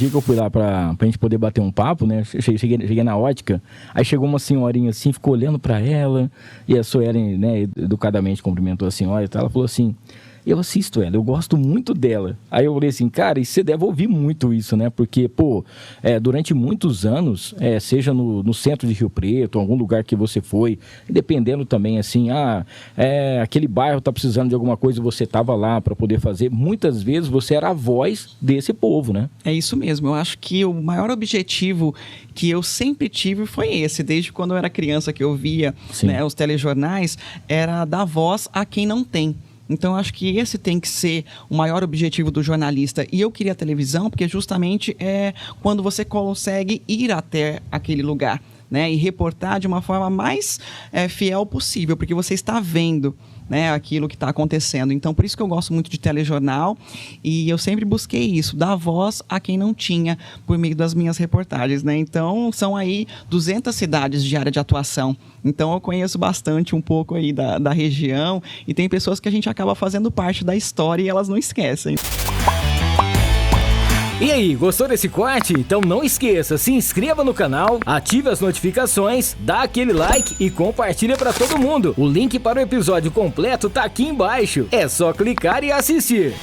dia que eu fui lá pra gente poder bater um papo, né? Cheguei na ótica, aí chegou uma senhorinha assim, ficou olhando pra ela, e a Suelen, né, educadamente cumprimentou a senhora e tal. Ela falou assim: eu assisto ela, eu gosto muito dela. Aí eu falei assim, cara, e você deve ouvir muito isso, né? Porque, durante muitos anos, seja no centro de Rio Preto, algum lugar que você foi, dependendo também, assim, aquele bairro tá precisando de alguma coisa e você tava lá para poder fazer, muitas vezes você era a voz desse povo, né? É isso mesmo, eu acho que o maior objetivo que eu sempre tive foi esse, desde quando eu era criança que eu via, né, os telejornais, era dar voz a quem não tem. Então, eu acho que esse tem que ser o maior objetivo do jornalista. E eu queria a televisão porque justamente é quando você consegue ir até aquele lugar, né, e reportar de uma forma mais fiel possível, porque você está vendo, né, aquilo que está acontecendo. Então, por isso que eu gosto muito de telejornal e eu sempre busquei isso, dar voz a quem não tinha por meio das minhas reportagens, né? Então, são aí 200 cidades de área de atuação. Então, eu conheço bastante um pouco aí da região e tem pessoas que a gente acaba fazendo parte da história e elas não esquecem. E aí, gostou desse corte? Então não esqueça, se inscreva no canal, ative as notificações, dá aquele like e compartilha pra todo mundo. O link para o episódio completo tá aqui embaixo. É só clicar e assistir.